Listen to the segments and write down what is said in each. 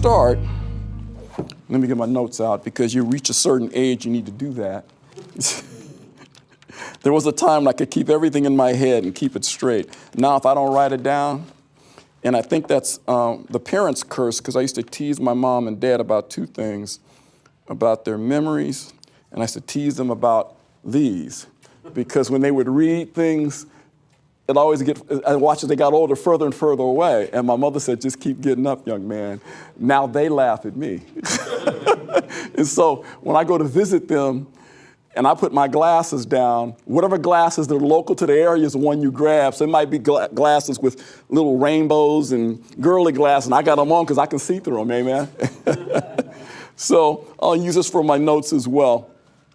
start, let me get my notes out, because you reach a certain age, you need to do that. There was a time when I could keep everything in my head and keep it straight. Now, if I don't write it down, and I think that's the parents' curse, because I used to tease my mom and dad about two things, about their memories, and I used to tease them about these, because when they would read things, it always I watched as they got older, further and further away. And my mother said, just keep getting up, young man. Now they laugh at me. And so when I go to visit them and I put my glasses down, whatever glasses that are local to the area is the one you grab. So it might be glasses with little rainbows and girly glasses, and I got them on because I can see through them, amen? So I'll use this for my notes as well.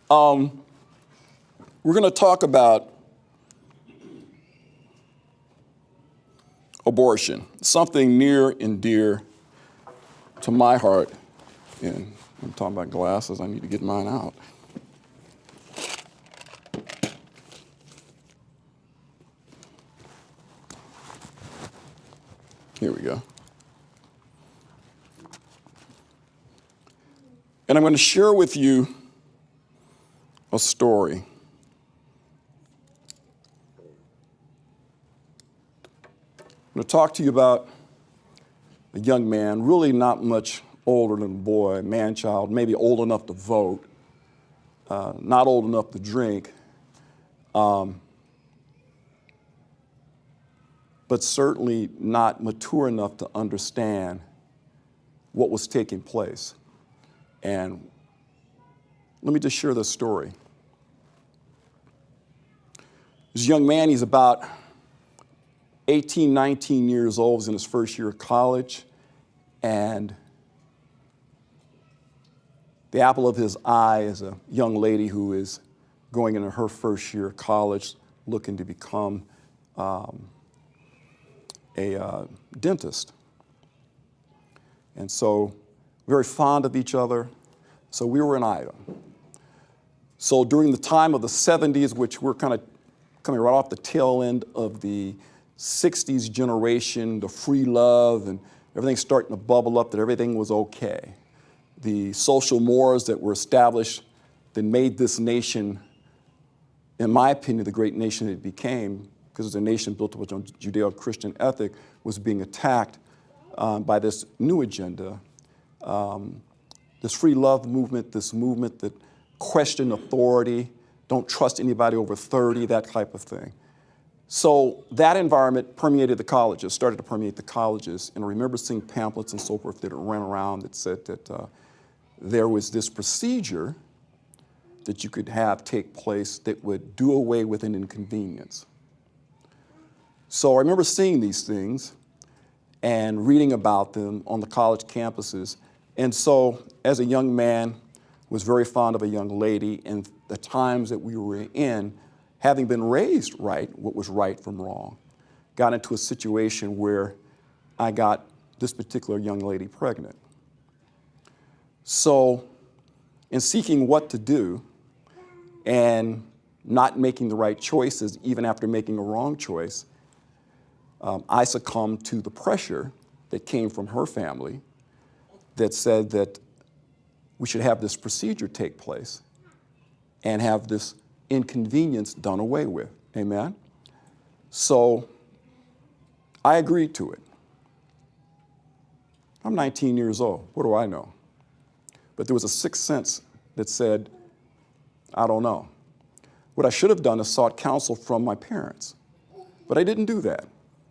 We're going to talk about abortion, something near and dear to my heart. And I'm talking about glasses. I need to get mine out. Here we go. And I'm going to share with you a story. I'm going to talk to you about a young man, really not much older than a boy, man-child, maybe old enough to vote, not old enough to drink, but certainly not mature enough to understand what was taking place. And let me just share this story. This young man, he's about 18, 19 years old, was in his first year of college, and the apple of his eye is a young lady who is going into her first year of college, looking to become a dentist. And so, very fond of each other, so we were an item. So during the time of the 70s, which we're kind of coming right off the tail end of the 60s generation, the free love, and everything's starting to bubble up that everything was okay. The social mores that were established that made this nation, in my opinion, the great nation it became, because it was a nation built on Judeo-Christian ethic, was being attacked by this new agenda, this free love movement, this movement that questioned authority, don't trust anybody over 30, that type of thing. So that environment permeated the colleges, started to permeate the colleges. And I remember seeing pamphlets and so forth that ran around that said that there was this procedure that you could have take place that would do away with an inconvenience. So I remember seeing these things and reading about them on the college campuses. And so as a young man, was very fond of a young lady, and the times that we were in, having been raised right, what was right from wrong, got into a situation where I got this particular young lady pregnant. So in seeking what to do and not making the right choices, even after making a wrong choice, I succumbed to the pressure that came from her family that said that we should have this procedure take place and have this inconvenience done away with. Amen? So I agreed to it. I'm 19 years old. What do I know? But there was a sixth sense that said, I don't know. What I should have done is sought counsel from my parents. But I didn't do that.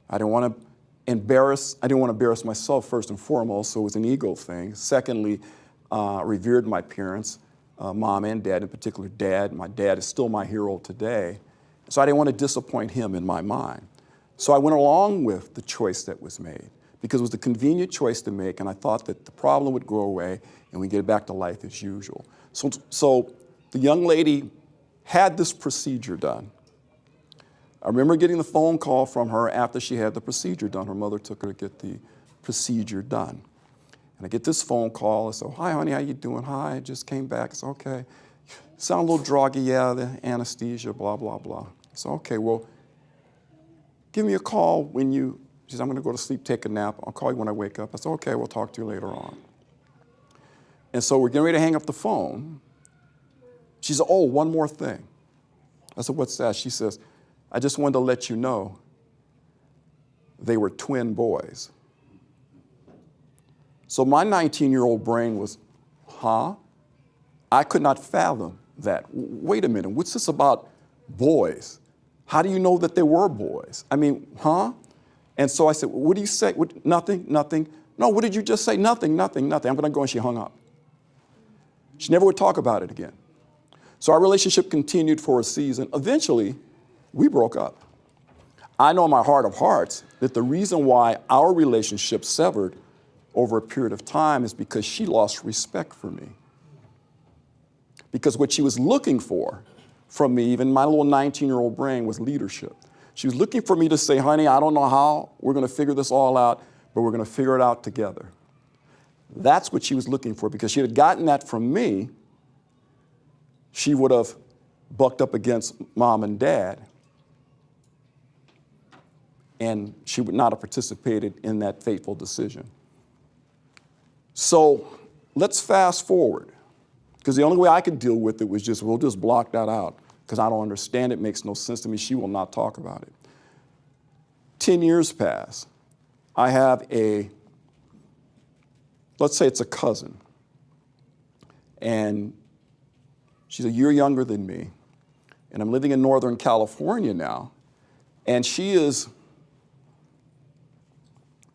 I didn't want to embarrass myself first and foremost, so it was an ego thing. Secondly, revered my parents, mom and dad, in particular dad. My dad is still my hero today. So I didn't want to disappoint him in my mind. So I went along with the choice that was made because it was the convenient choice to make, and I thought that the problem would go away and we get back to life as usual. So the young lady had this procedure done. I remember getting the phone call from her after she had the procedure done. Her mother took her to get the procedure done. And I get this phone call. I said, hi, honey, how you doing? Hi, I just came back. I said, okay. Sound a little druggy, yeah, the anesthesia, blah, blah, blah. I said, okay, well, give me a call when she said, I'm going to go to sleep, take a nap. I'll call you when I wake up. I said, okay, we'll talk to you later on. And so we're getting ready to hang up the phone. She said, oh, one more thing. I said, what's that? She says, I just wanted to let you know they were twin boys. So my 19-year-old brain was, huh? I could not fathom that. Wait a minute, what's this about boys? How do you know that they were boys? I mean, huh? And so I said, what do you say? Nothing, nothing. No, what did you just say? Nothing, nothing, nothing. I'm going to go, and she hung up. She never would talk about it again. So our relationship continued for a season. Eventually, we broke up. I know in my heart of hearts that the reason why our relationship severed over a period of time is because she lost respect for me. Because what she was looking for from me, even my little 19-year-old brain, was leadership. She was looking for me to say, honey, I don't know how we're going to figure this all out, but we're going to figure it out together. That's what she was looking for, because she had gotten that from me. She would have bucked up against mom and dad, and she would not have participated in that fateful decision. So let's fast forward, because the only way I could deal with it was we'll just block that out, because I don't understand it, makes no sense to me. She will not talk about it. 10 years pass. I have let's say it's a cousin, and she's a year younger than me, and I'm living in Northern California now, and she is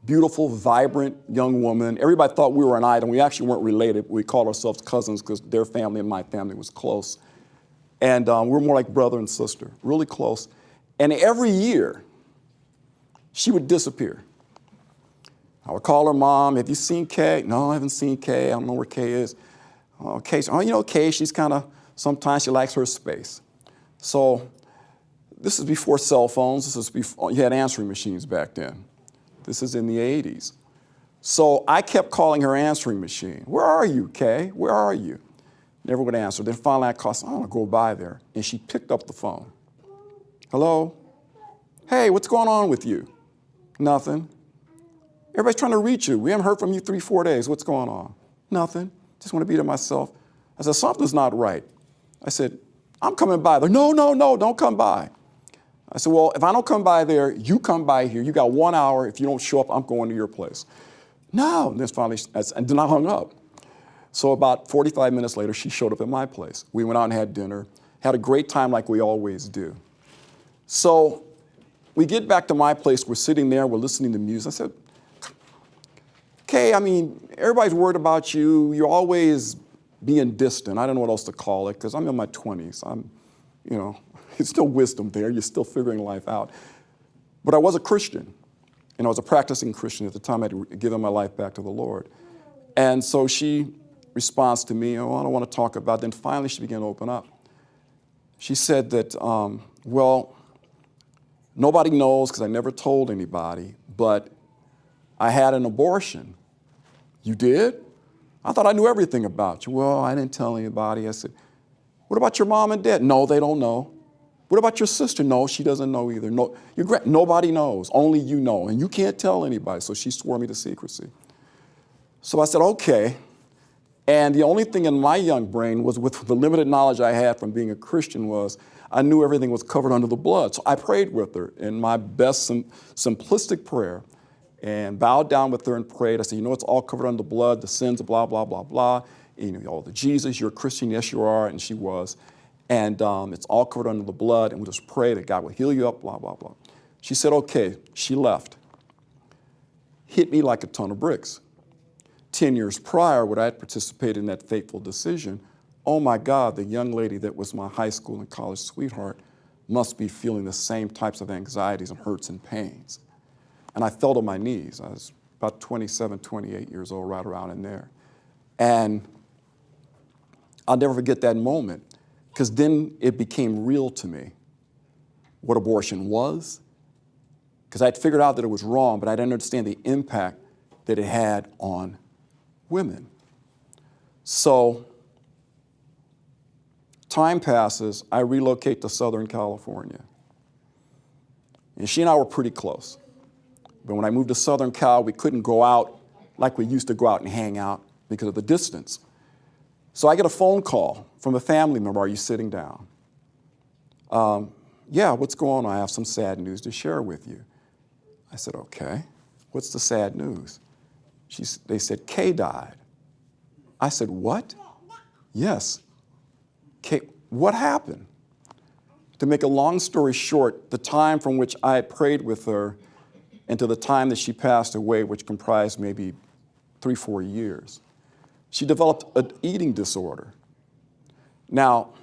beautiful, vibrant young woman. Everybody thought we were an item. We actually weren't related. We called ourselves cousins because their family and my family was close. And we're more like brother and sister, really close. And every year, she would disappear. I would call her mom, have you seen Kay? No, I haven't seen Kay. I don't know where Kay is. Oh, Kay, Kay, she's kind of, sometimes she likes her space. So this is before cell phones. This is before, you had answering machines back then. This is in the 80s. So I kept calling her answering machine. Where are you, Kay? Where are you? Never would answer. Then finally I called, I want to go by there. And she picked up the phone. Hello? Hey, what's going on with you? Nothing. Everybody's trying to reach you. We haven't heard from you 3-4 days. What's going on? Nothing. Just want to be to myself. I said, something's not right. I said, I'm coming by there. No, don't come by. I said, well, if I don't come by there, you come by here. You got 1 hour. If you don't show up, I'm going to your place. No. And then finally, and then I hung up. So about 45 minutes later, she showed up at my place. We went out and had dinner, had a great time like we always do. So we get back to my place. We're sitting there. We're listening to music. I said, Kay, I mean, everybody's worried about you. You're always being distant. I don't know what else to call it, because I'm in my 20s. It's still wisdom there. You're still figuring life out. But I was a Christian, and I was a practicing Christian at the time. I'd given my life back to the Lord. And so she responds to me, oh, I don't want to talk about it. Then finally she began to open up. She said that, well, nobody knows because I never told anybody, but I had an abortion. You did? I thought I knew everything about you. Well, I didn't tell anybody. I said, what about your mom and dad? No, they don't know. What about your sister? No, she doesn't know either. No, nobody knows. Only you know. And you can't tell anybody. So she swore me to secrecy. So I said, okay. And the only thing in my young brain was, with the limited knowledge I had from being a Christian, was I knew everything was covered under the blood. So I prayed with her in my best simplistic prayer and bowed down with her and prayed. I said, it's all covered under the blood, the sins, blah, blah, blah, blah. The Jesus, you're a Christian, yes, you are, and she was. And it's all covered under the blood, and we just pray that God will heal you up, blah, blah, blah. She said, okay. She left. Hit me like a ton of bricks. 10 years prior, when I had participated in that fateful decision, oh my God, the young lady that was my high school and college sweetheart must be feeling the same types of anxieties and hurts and pains. And I fell to my knees. I was about 27, 28 years old, right around in there. And I'll never forget that moment, because then it became real to me what abortion was, because I'd figured out that it was wrong, but I didn't understand the impact that it had on women. So time passes, I relocate to Southern California. And she and I were pretty close. But when I moved to Southern Cal, we couldn't go out like we used to go out and hang out because of the distance. So I get a phone call from a family member. Are you sitting down? Yeah, what's going on? I have some sad news to share with you. I said, okay, what's the sad news? They said, Kay died. I said, what? Yes. Kay, what happened? To make a long story short, the time from which I had prayed with her and to the time that she passed away, which comprised maybe 3-4 years, she developed an eating disorder. Now,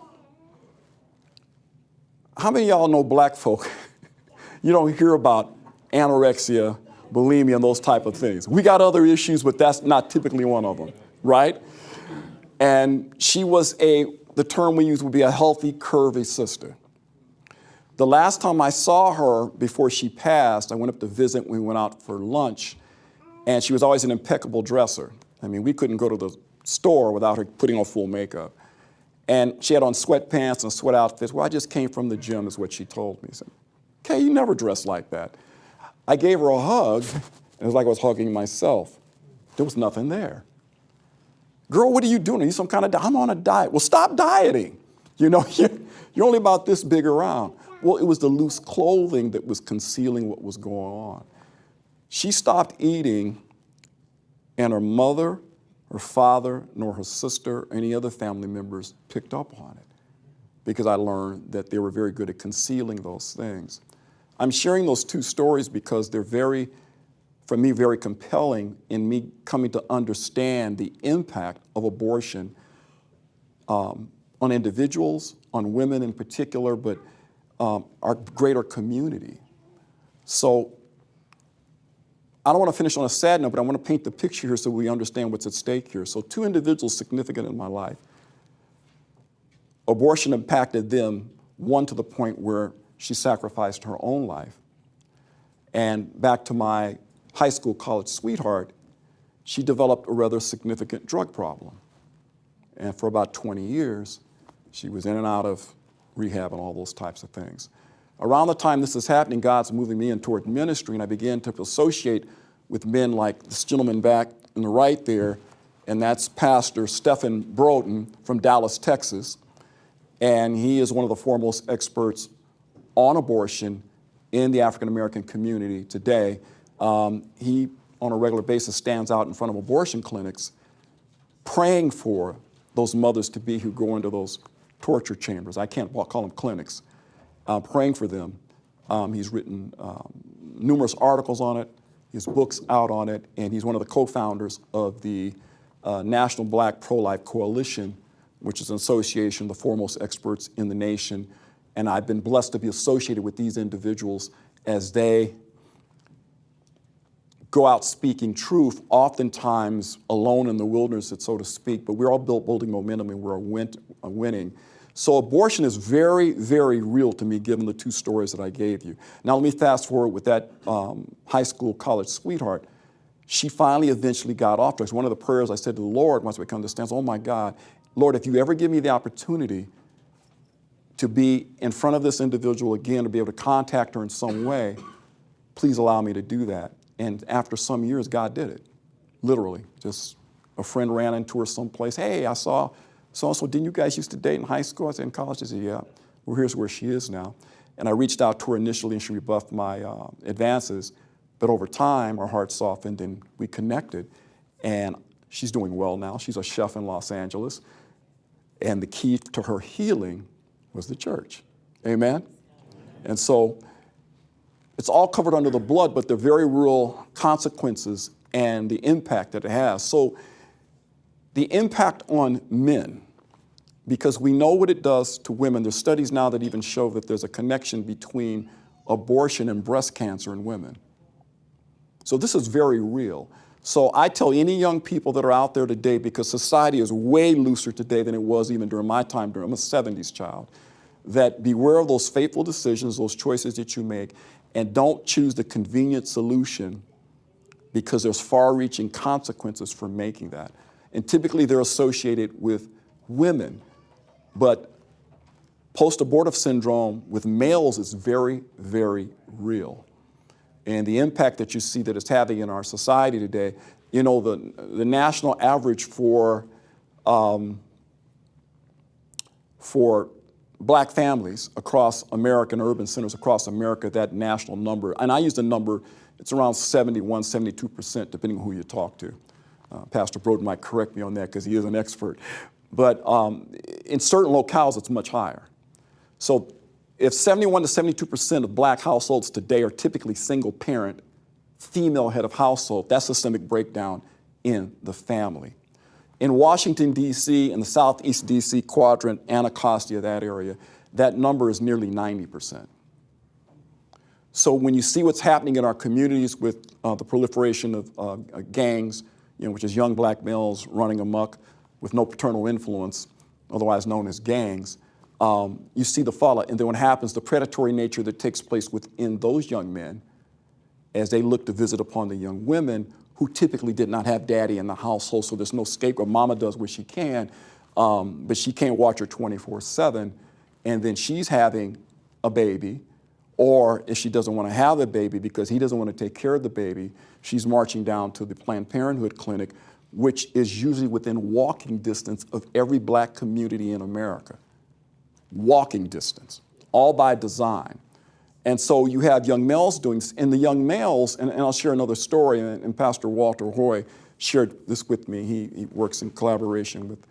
how many of y'all know black folk? You don't hear about anorexia, bulimia, and those type of things. We got other issues, but that's not typically one of them, right? And she was the term we use would be a healthy, curvy sister. The last time I saw her before she passed, I went up to visit. We went out for lunch, and she was always an impeccable dresser. I mean, we couldn't go to the store without her putting on full makeup. And she had on sweatpants and sweat outfits. Well, I just came from the gym is what she told me. I said, Kay, you never dress like that. I gave her a hug, and it was like I was hugging myself. There was nothing there. Girl, what are you doing? Are you some kind of diet? I'm on a diet. Well, stop dieting. You know, you're only about this big around. Well, it was the loose clothing that was concealing what was going on. She stopped eating, and her mother, her father, nor her sister, or any other family members picked up on it because I learned that they were very good at concealing those things. I'm sharing those two stories because they're for me, very compelling in me coming to understand the impact of abortion on individuals, on women in particular, but our greater community. So I don't want to finish on a sad note, but I want to paint the picture here so we understand what's at stake here. So 2 individuals significant in my life. Abortion impacted them, one to the point where she sacrificed her own life. And back to my high school, college sweetheart, she developed a rather significant drug problem. And for about 20 years, she was in and out of rehab and all those types of things. Around the time this is happening, God's moving me in toward ministry, and I began to associate with men like this gentleman back on the right there, and that's Pastor Stephen Broden from Dallas, Texas. And he is one of the foremost experts on abortion in the African-American community today. He, on a regular basis, stands out in front of abortion clinics praying for those mothers-to-be who go into those torture chambers. I can't call them clinics. Praying for them. He's written numerous articles on it, his book's out on it, and he's one of the co-founders of the National Black Pro-Life Coalition, which is an association of the foremost experts in the nation. And I've been blessed to be associated with these individuals as they go out speaking truth, oftentimes alone in the wilderness, so to speak, but we're all building momentum and we're winning. So abortion is very, very real to me, given the 2 stories that I gave you. Now let me fast forward with that high school, college sweetheart. She finally eventually got off drugs. One of the prayers I said to the Lord once we come to stands, oh my God, Lord, if you ever give me the opportunity to be in front of this individual again, to be able to contact her in some way, please allow me to do that. And after some years, God did it, literally. Just a friend ran into her someplace. Hey, I saw so-and-so, didn't you guys used to date in high school? I said, in college? She said, yeah. Well, here's where she is now. And I reached out to her initially, and she rebuffed my advances. But over time, our hearts softened, and we connected. And she's doing well now. She's a chef in Los Angeles. And the key to her healing was the church. Amen? And so it's all covered under the blood, but the very real consequences and the impact that it has. So the impact on men, because we know what it does to women. There's studies now that even show that there's a connection between abortion and breast cancer in women. So this is very real. So I tell any young people that are out there today, because society is way looser today than it was even during my time, I'm a 70s child, that beware of those fateful decisions, those choices that you make, and don't choose the convenient solution, because there's far-reaching consequences for making that. And typically they're associated with women. But post-abortive syndrome with males is very, very real. And the impact that you see that it's having in our society today, you know, the national average for for black families across American urban centers across America, that national number, and I use the number, it's around 71, 72%, depending on who you talk to. Pastor Broden might correct me on that because he is an expert. But in certain locales, it's much higher. So if 71 to 72% of black households today are typically single parent, female head of household, that's systemic breakdown in the family. In Washington, D.C., in the southeast D.C. quadrant, Anacostia, that area, that number is nearly 90%. So when you see what's happening in our communities with the proliferation of gangs, which is young black males running amok with no paternal influence, otherwise known as gangs, you see the fallout. And then what happens, the predatory nature that takes place within those young men as they look to visit upon the young women who typically did not have daddy in the household, so there's no scapegoat. Mama does what she can, but she can't watch her 24/7, and then she's having a baby, or if she doesn't want to have a baby because he doesn't want to take care of the baby, she's marching down to the Planned Parenthood clinic, which is usually within walking distance of every black community in America. Walking distance, all by design. And so you have young males doing this, and the young males, and I'll share another story, and Pastor Walter Hoy shared this with me. He works in collaboration with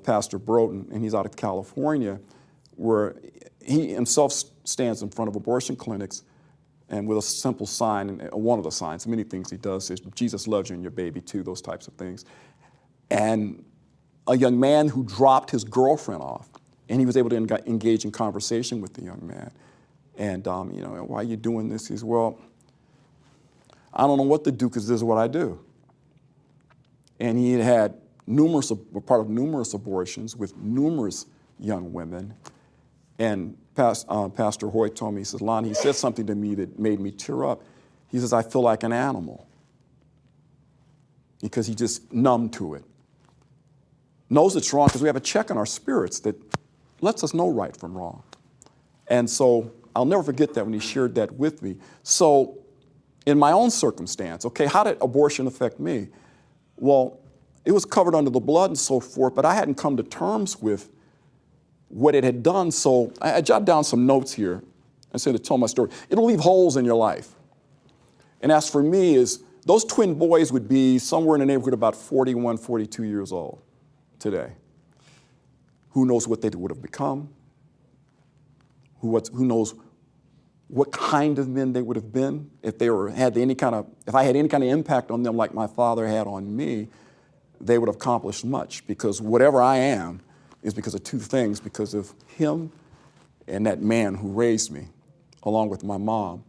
Pastor Broden, and he's out of California, where he himself stands in front of abortion clinics and with a simple sign, and one of the signs, many things he does, is Jesus loves you and your baby too, those types of things. And a young man who dropped his girlfriend off, and he was able to engage in conversation with the young man. And, why are you doing this? He says, well, I don't know what to do because this is what I do. And he had part of numerous abortions with numerous young women. And Pastor Hoyt told me, he says, Lonnie, he said something to me that made me tear up. He says, I feel like an animal. Because he just numbed to it. Knows it's wrong because we have a check on our spirits that lets us know right from wrong. And so I'll never forget that when he shared that with me. So in my own circumstance, okay, how did abortion affect me? Well, it was covered under the blood and so forth, but I hadn't come to terms with what it had done. So I jotted down some notes here instead of tell my story. It'll leave holes in your life. And as for me, is those twin boys would be somewhere in the neighborhood about 41, 42 years old today. Who knows what they would have become? Who knows what kind of men they would have been if I had any kind of impact on them like my father had on me. They would have accomplished much, because whatever I am is because of two things: because of him and that man who raised me, along with my mom,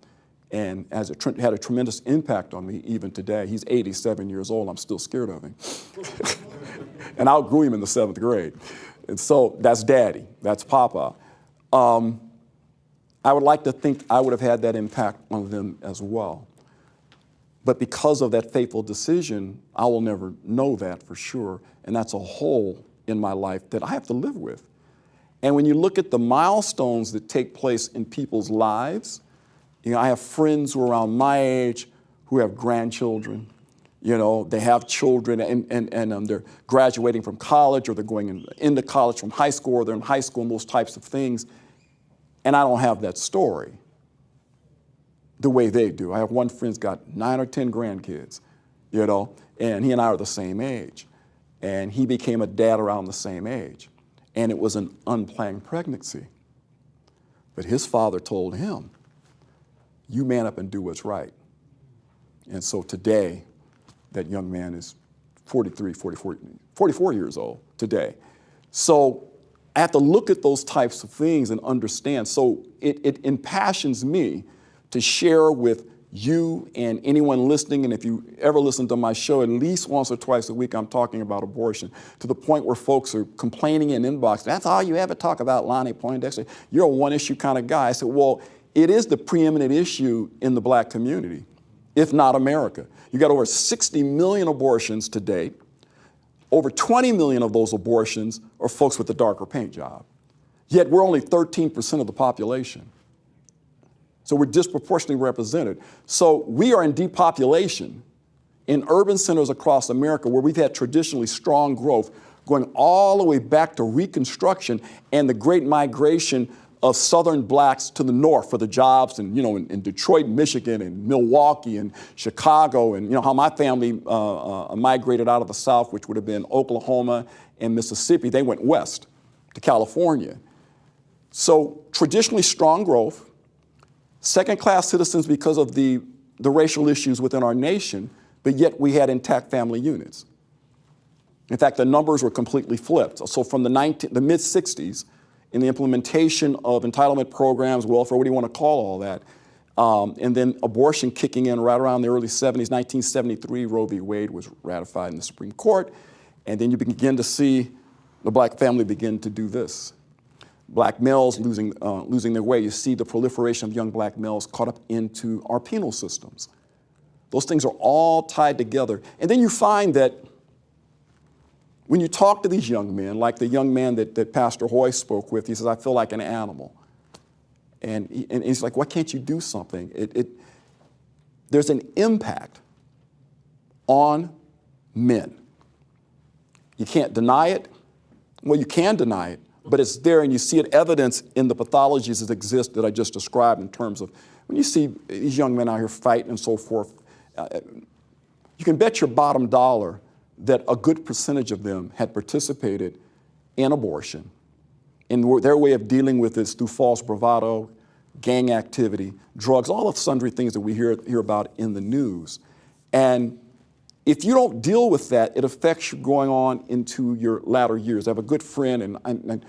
and had a tremendous impact on me even today. He's 87 years old. I'm still scared of him, and I outgrew him in the 7th grade. And so that's Daddy. That's Papa. I would like to think I would have had that impact on them as well. But because of that fateful decision, I will never know that for sure. And that's a hole in my life that I have to live with. And when you look at the milestones that take place in people's lives, I have friends who are around my age who have grandchildren. They have children and they're graduating from college, or they're going into college from high school, or they're in high school, and those types of things. And I don't have that story the way they do. I have one friend's got 9 or 10 grandkids, and he and I are the same age. And he became a dad around the same age. And it was an unplanned pregnancy. But his father told him, you man up and do what's right. And so today, that young man is 44 years old today. So I have to look at those types of things and understand. So it impassions me to share with you and anyone listening, and if you ever listen to my show, at least once or twice a week, I'm talking about abortion, to the point where folks are complaining in inbox. That's all you ever talk about, Lonnie Poindexter. You're a one-issue kind of guy. I said, well, it is the preeminent issue in the black community, if not America. You got over 60 million abortions to date. Over 20 million of those abortions are folks with a darker paint job. Yet we're only 13% of the population. So we're disproportionately represented. So we are in depopulation in urban centers across America where we've had traditionally strong growth. going all the way back to Reconstruction and the great migration of Southern blacks to the north for the jobs, and in Detroit, Michigan, and Milwaukee, and Chicago, and how my family migrated out of the South, which would have been Oklahoma and Mississippi. They went west to California. So traditionally strong growth, second-class citizens because of the racial issues within our nation, but yet we had intact family units. In fact, the numbers were completely flipped. So from the mid-'60s, in the implementation of entitlement programs, welfare, what do you want to call all that, and then abortion kicking in right around the early 70s, 1973, Roe v. Wade was ratified in the Supreme Court, and then you begin to see the black family begin to do this. Black males losing their way. You see the proliferation of young black males caught up into our penal systems. Those things are all tied together. And then you find that when you talk to these young men, like the young man that Pastor Hoy spoke with, he says, I feel like an animal. And he's like, why can't you do something? There's an impact on men. You can't deny it. Well, you can deny it, but it's there, and you see it evidence in the pathologies that exist that I just described in terms of when you see these young men out here fighting and so forth, you can bet your bottom dollar that a good percentage of them had participated in abortion. And their way of dealing with this through false bravado, gang activity, drugs, all of sundry things that we hear about in the news. And if you don't deal with that, it affects you going on into your latter years. I have a good friend, and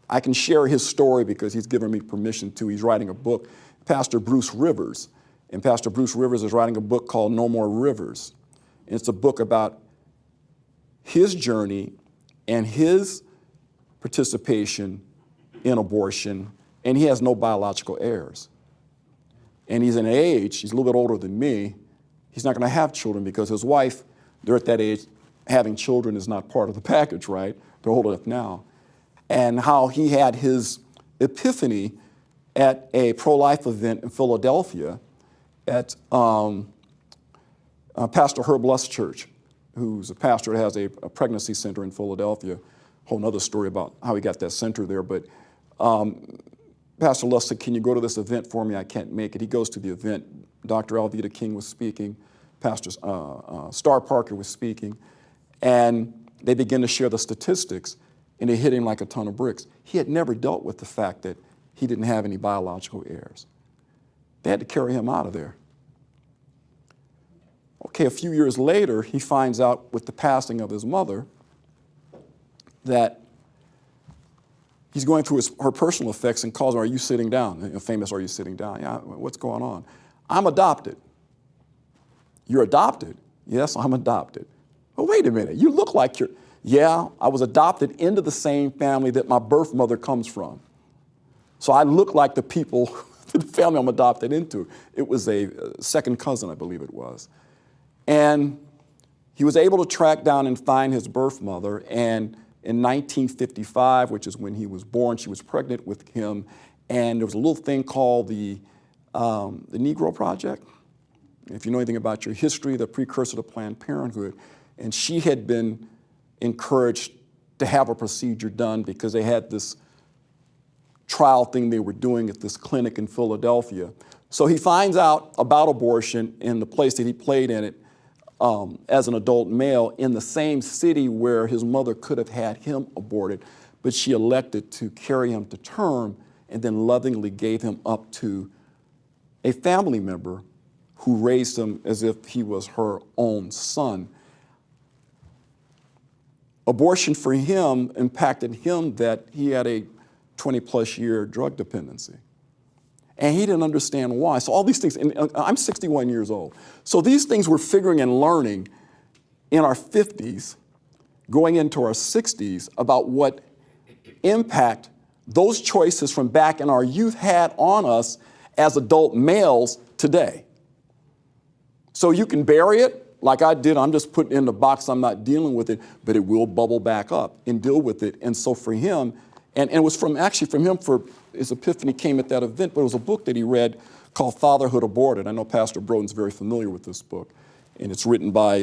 I can share his story because he's given me permission to. He's writing a book, Pastor Bruce Rivers. And Pastor Bruce Rivers is writing a book called No More Rivers. And it's a book about his journey and his participation in abortion, and he has no biological heirs. And he's in an age, he's a little bit older than me, he's not going to have children because his wife, they're at that age, having children is not part of the package, right? They're old enough now. And how he had his epiphany at a pro-life event in Philadelphia at Pastor Herb Luss Church, who's a pastor that has a pregnancy center in Philadelphia. Whole nother story about how he got that center there. But Pastor Luss said, can you go to this event for me? I can't make it. He goes to the event. Dr. Alveda King was speaking. Pastor Star Parker was speaking. And they begin to share the statistics, and it hit him like a ton of bricks. He had never dealt with the fact that he didn't have any biological heirs. They had to carry him out of there. Okay, a few years later, he finds out with the passing of his mother that he's going through her personal effects and calls her, are you sitting down? Famous, are you sitting down? Yeah, what's going on? I'm adopted. You're adopted? Yes, I'm adopted. Well, wait a minute, you look like you're, yeah, I was adopted into the same family that my birth mother comes from. So I look like the people, the family I'm adopted into. It was a second cousin, I believe it was. And he was able to track down and find his birth mother, and in 1955, which is when he was born, she was pregnant with him, and there was a little thing called the Negro Project. If you know anything about your history, the precursor to Planned Parenthood, and she had been encouraged to have a procedure done because they had this trial thing they were doing at this clinic in Philadelphia. So he finds out about abortion in the place that he played in it as an adult male in the same city where his mother could have had him aborted, but she elected to carry him to term and then lovingly gave him up to a family member who raised him as if he was her own son. Abortion for him impacted him that he had a 20-plus year drug dependency. And he didn't understand why. So all these things, and I'm 61 years old. So these things we're figuring and learning in our 50s, going into our 60s, about what impact those choices from back in our youth had on us as adult males today. So you can bury it like I did. I'm just putting it in the box. I'm not dealing with it, but it will bubble back up and deal with it. And so for him, and it was from him for his epiphany came at that event, but it was a book that he read called Fatherhood Aborted. I know Pastor Broden's very familiar with this book. and it's written by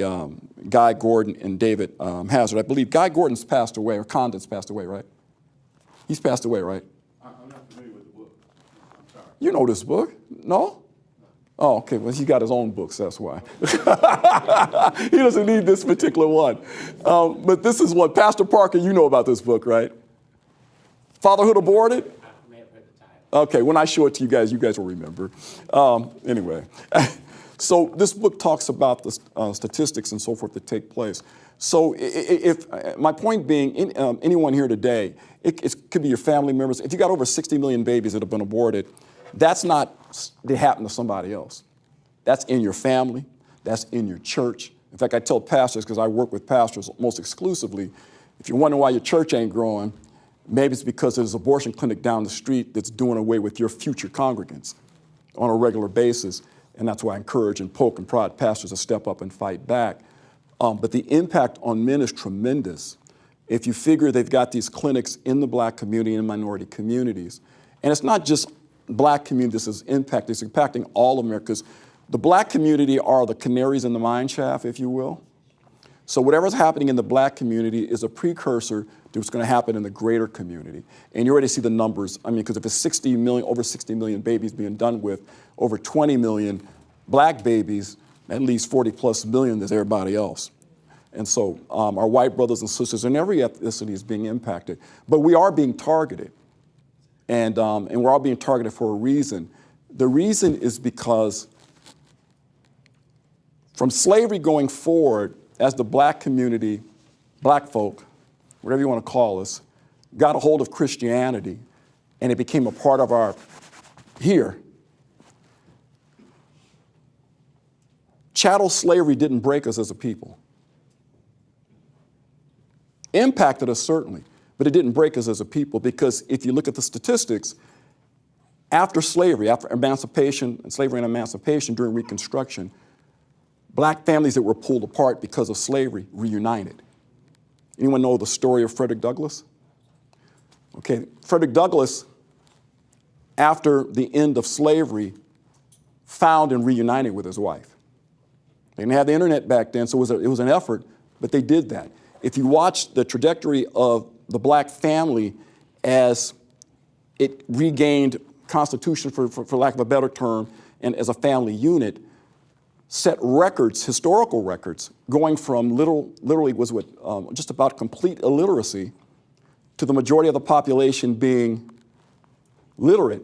Guy Gordon and David Hazard. I believe Guy Gordon's passed away, or Condon's passed away, right? He's passed away, right? I'm not familiar with the book. I'm sorry. You know this book, no? Oh, okay, well, he's got his own books, that's why. He doesn't need this particular one. But this is what, Pastor Parker, you know about this book, right? Fatherhood Aborted? I may have heard the title. Okay, when I show it to you guys will remember. Anyway, so this book talks about the statistics and so forth that take place. So if my point being, anyone here today, it could be your family members. If you got over 60 million babies that have been aborted, that's not, they happen to somebody else. That's in your family. That's in your church. In fact, I tell pastors, because I work with pastors most exclusively, if you're wondering why your church ain't growing, maybe it's because there's an abortion clinic down the street that's doing away with your future congregants on a regular basis. And that's why I encourage and poke and prod pastors to step up and fight back. But the impact on men is tremendous. If you figure they've got these clinics in the black community and minority communities, and it's not just black communities this is impacting, it's impacting all Americans. The black community are the canaries in the mine shaft, if you will. So whatever's happening in the black community is a precursor to what's going to happen in the greater community. And you already see the numbers. I mean, because if it's 60 million, over 60 million babies being done with, over 20 million black babies, at least 40 plus million is everybody else. And so our white brothers and sisters and every ethnicity is being impacted. But we are being targeted. And we're all being targeted for a reason. The reason is because from slavery going forward, as the black community, black folk, whatever you want to call us, got a hold of Christianity, and it became a part of our here. Chattel slavery didn't break us as a people. Impacted us certainly, but it didn't break us as a people, because if you look at the statistics, after slavery, after emancipation, and slavery and emancipation during Reconstruction, black families that were pulled apart because of slavery reunited. Anyone know the story of Frederick Douglass? Okay, Frederick Douglass, after the end of slavery, found and reunited with his wife. They didn't have the internet back then, so it was an effort, but they did that. If you watch the trajectory of the black family as it regained constitution, for lack of a better term, and as a family unit, set records, historical records, going from literally was what, just about complete illiteracy to the majority of the population being literate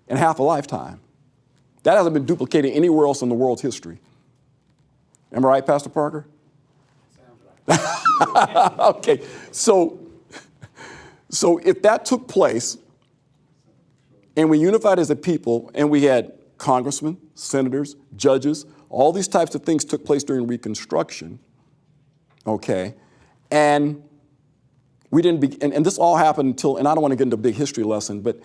in half a lifetime. That hasn't been duplicated anywhere else in the world's history. Am I right, Pastor Parker? Sounds right. Okay, so if that took place and we unified as a people and we had congressmen, senators, judges, all these types of things took place during Reconstruction, okay, and we didn't and this all happened until, and I don't want to get into a big history lesson, but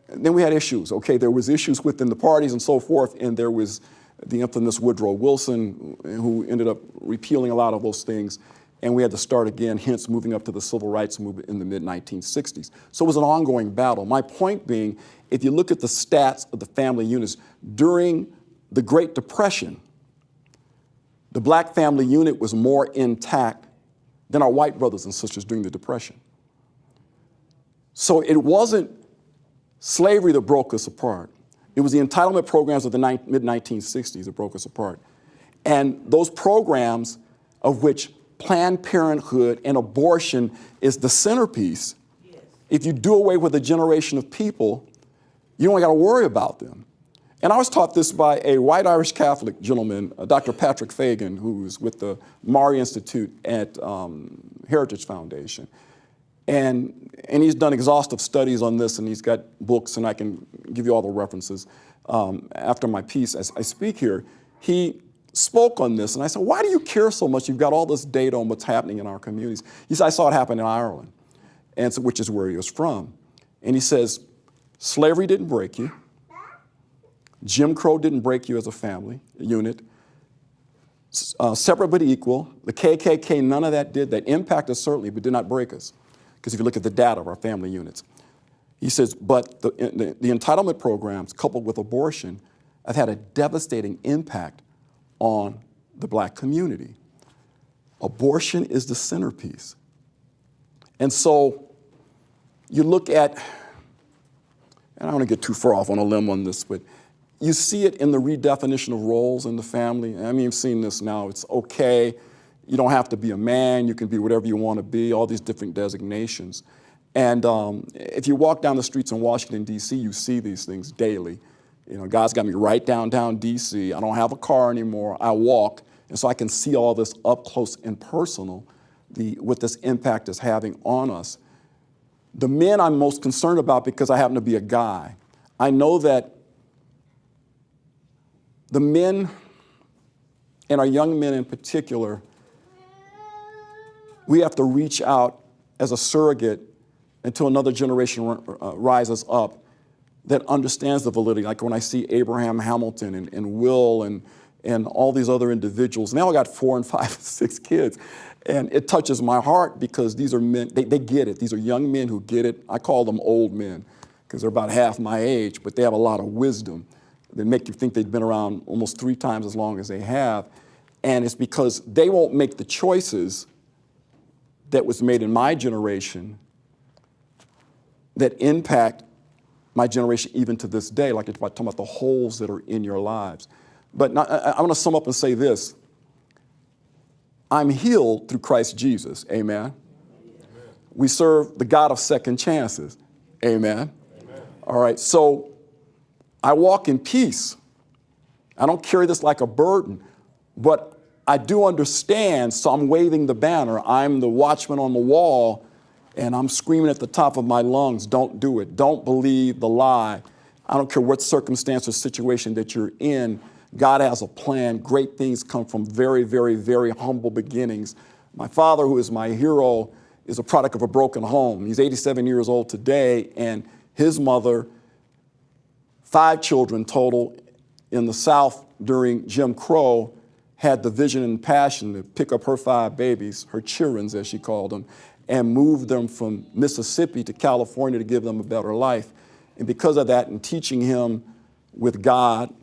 then we had issues, okay? There was issues within the parties and so forth, and there was the infamous Woodrow Wilson, who ended up repealing a lot of those things, and we had to start again, hence moving up to the civil rights movement in the mid-1960s. So it was an ongoing battle. My point being, if you look at the stats of the family units, during the Great Depression, the black family unit was more intact than our white brothers and sisters during the Depression. So it wasn't slavery that broke us apart. It was the entitlement programs of the mid-1960s that broke us apart. And those programs, of which Planned Parenthood and abortion is the centerpiece, yes. If you do away with a generation of people, you don't got to worry about them. And I was taught this by a white Irish Catholic gentleman, Dr. Patrick Fagan, who's with the Maury Institute at Heritage Foundation. And he's done exhaustive studies on this, and he's got books, and I can give you all the references. After my piece, as I speak here, he spoke on this, and I said, why do you care so much? You've got all this data on what's happening in our communities. He said, I saw it happen in Ireland, and so, which is where he was from. And he says, slavery didn't break you. Jim Crow didn't break you as a family unit. Separate but equal. The KKK, none of that did. That impacted us certainly, but did not break us. Because if you look at the data of our family units. He says, but the entitlement programs coupled with abortion have had a devastating impact on the black community. Abortion is the centerpiece. And so you look at, and I don't want to get too far off on a limb on this, but you see it in the redefinition of roles in the family. I mean, you've seen this now. It's okay. You don't have to be a man. You can be whatever you want to be, all these different designations. And if you walk down the streets in Washington, D.C., you see these things daily. You know, God's got me right downtown D.C. I don't have a car anymore. I walk. And so I can see all this up close and personal, what this impact is having on us. The men I'm most concerned about, because I happen to be a guy, I know that the men, and our young men in particular, we have to reach out as a surrogate until another generation rises up that understands the validity. Like when I see Abraham Hamilton and Will and all these other individuals, and they all got 4 and 5 and 6 kids. And it touches my heart because these are men, they get it. These are young men who get it. I call them old men because they're about half my age, but they have a lot of wisdom. They make you think they've been around almost 3 times as long as they have. And it's because they won't make the choices that was made in my generation that impact my generation even to this day, like it's about talking about the holes that are in your lives. But I want to sum up and say this. I'm healed through Christ Jesus, amen? Amen. We serve the God of second chances, amen? Amen. All right, so I walk in peace. I don't carry this like a burden, but I do understand, so I'm waving the banner. I'm the watchman on the wall, and I'm screaming at the top of my lungs, don't do it. Don't believe the lie. I don't care what circumstance or situation that you're in. God has a plan. Great things come from very, very, very humble beginnings. My father, who is my hero, is a product of a broken home. He's 87 years old today, and his mother, 5 children total in the South during Jim Crow, had the vision and passion to pick up her 5 babies, her children, as she called them, and move them from Mississippi to California to give them a better life. And because of that, and teaching him with God,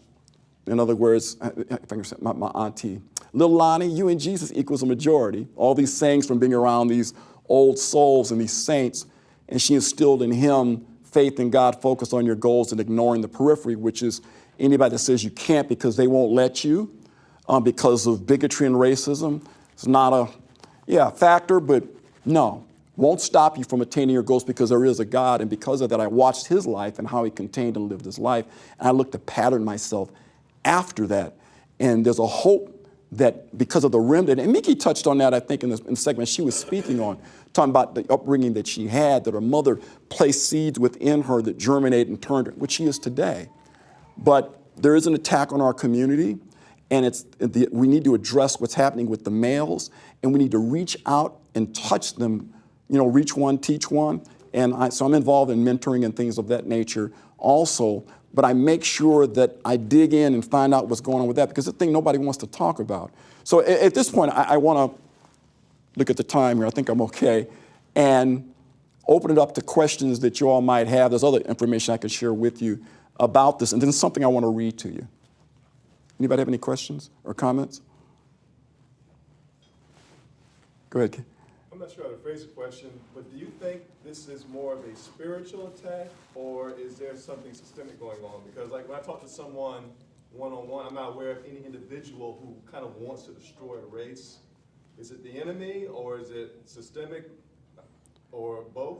in other words, if I can say, my auntie, little Lonnie, you and Jesus equals a majority. All these sayings from being around these old souls and these saints, and she instilled in him faith in God, focus on your goals and ignoring the periphery, which is anybody that says you can't because they won't let you because of bigotry and racism. It's not a factor, but no, won't stop you from attaining your goals because there is a God. And because of that, I watched his life and how he contained and lived his life. And I looked to pattern myself after that. And there's a hope that because of the remnant, and Mickey touched on that, I think, in the segment she was speaking on, talking about the upbringing that she had, that her mother placed seeds within her that germinated and turned her, which she is today. But there is an attack on our community, and we need to address what's happening with the males, and we need to reach out and touch them, reach one, teach one. And so I'm involved in mentoring and things of that nature also. But I make sure that I dig in and find out what's going on with that because it's a thing nobody wants to talk about. So at this point, I want to look at the time here. I think I'm okay. And open it up to questions that you all might have. There's other information I could share with you about this. And then something I want to read to you. Anybody have any questions or comments? Go ahead, Ken. I'm not sure how to phrase the question, but do you think this is more of a spiritual attack, or is there something systemic going on? Because like when I talk to someone one-on-one, I'm not aware of any individual who kind of wants to destroy a race. Is it the enemy, or is it systemic, or both?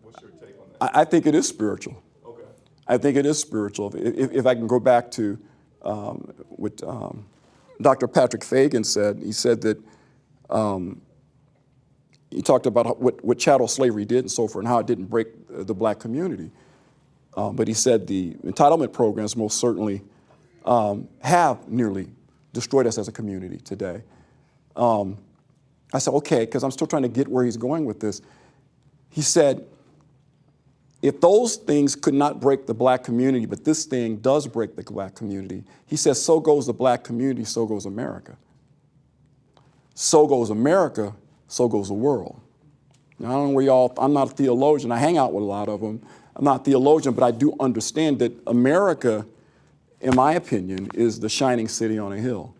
What's your take on that? I think it is spiritual. Okay. I think it is spiritual. If I can go back to what Dr. Patrick Fagan said, he said that he talked about what chattel slavery did and so forth and how it didn't break the black community. But he said the entitlement programs most certainly have nearly destroyed us as a community today. I said, okay, because I'm still trying to get where he's going with this. He said, if those things could not break the black community, but this thing does break the black community, he says, so goes the black community, so goes America. So goes America, so goes the world. Now, I don't know where y'all, I'm not a theologian. I hang out with a lot of them. I'm not a theologian, but I do understand that America, in my opinion, is the shining city on a hill.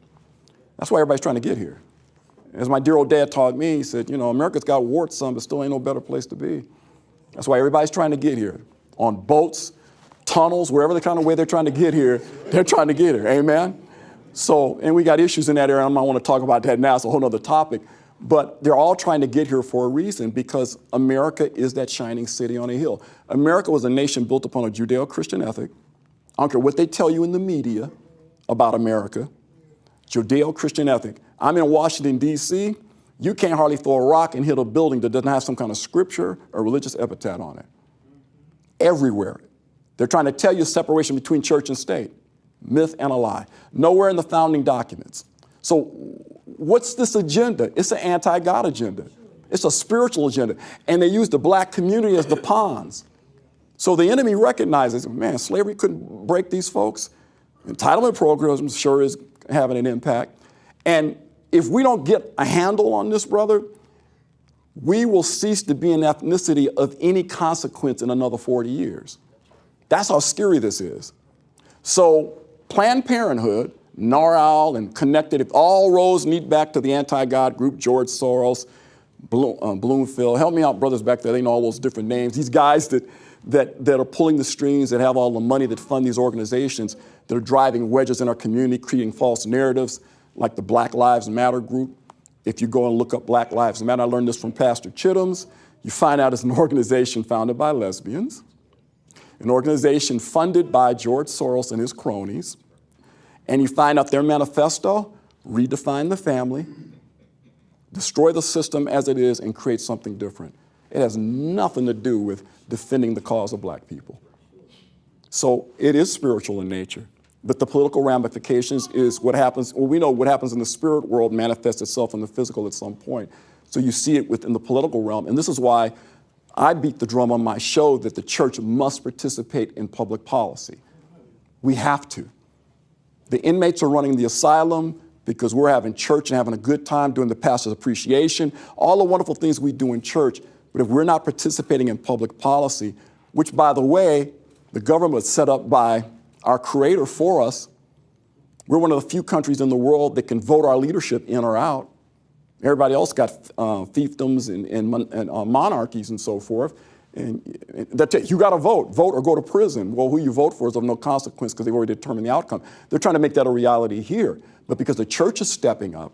That's why everybody's trying to get here. As my dear old dad taught me, he said, America's got warts some, but still ain't no better place to be. That's why everybody's trying to get here. On boats, tunnels, wherever the kind of way they're trying to get here, they're trying to get here. Amen? So, and we got issues in that area. I don't want to talk about that now. It's a whole other topic. But they're all trying to get here for a reason, because America is that shining city on a hill. America was a nation built upon a Judeo-Christian ethic. I don't care what they tell you in the media about America. Judeo-Christian ethic. I'm in Washington, D.C. You can't hardly throw a rock and hit a building that doesn't have some kind of scripture or religious epithet on it. Everywhere. They're trying to tell you separation between church and state. Myth and a lie. Nowhere in the founding documents. So what's this agenda? It's an anti-God agenda. It's a spiritual agenda. And they use the black community as the pawns. So the enemy recognizes, man, slavery couldn't break these folks. Entitlement programs sure is having an impact. And if we don't get a handle on this, brother, we will cease to be an ethnicity of any consequence in another 40 years. That's how scary this is. So Planned Parenthood, NARAL, and Connected, if all roads lead back to the anti-God group, George Soros, Bloomfield. Help me out, brothers back there. They know all those different names. These guys that are pulling the strings, that have all the money, that fund these organizations, that are driving wedges in our community, creating false narratives, like the Black Lives Matter group. If you go and look up Black Lives Matter, I learned this from Pastor Chittum's, you find out it's an organization founded by lesbians, an organization funded by George Soros and his cronies, and you find out their manifesto: redefine the family, destroy the system as it is, and create something different. It has nothing to do with defending the cause of black people. So it is spiritual in nature. But the political ramifications is what happens. Well, we know what happens in the spirit world manifests itself in the physical at some point. So you see it within the political realm. And this is why I beat the drum on my show that the church must participate in public policy. We have to. The inmates are running the asylum because we're having church and having a good time doing the pastor's appreciation, all the wonderful things we do in church. But if we're not participating in public policy, which, by the way, the government was set up by our Creator for us. We're one of the few countries in the world that can vote our leadership in or out. Everybody else got fiefdoms and monarchies and so forth. And you got to vote or go to prison. Well, who you vote for is of no consequence because they've already determined the outcome. They're trying to make that a reality here. But because the church is stepping up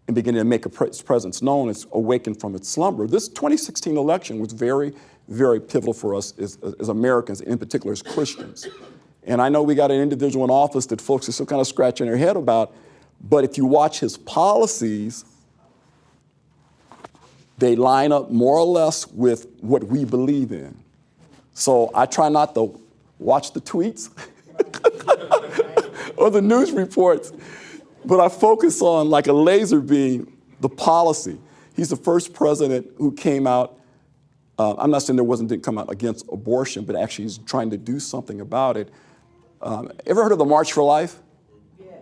and beginning to make its presence known, it's awakened from its slumber. This 2016 election was very, very pivotal for us as Americans, in particular as Christians. And I know we got an individual in office that folks are still kind of scratching their head about, but if you watch his policies, they line up more or less with what we believe in. So I try not to watch the tweets or the news reports, but I focus on, like a laser beam, the policy. He's the first president who came out, I'm not saying didn't come out against abortion, but actually he's trying to do something about it. Ever heard of the March for Life? Yes.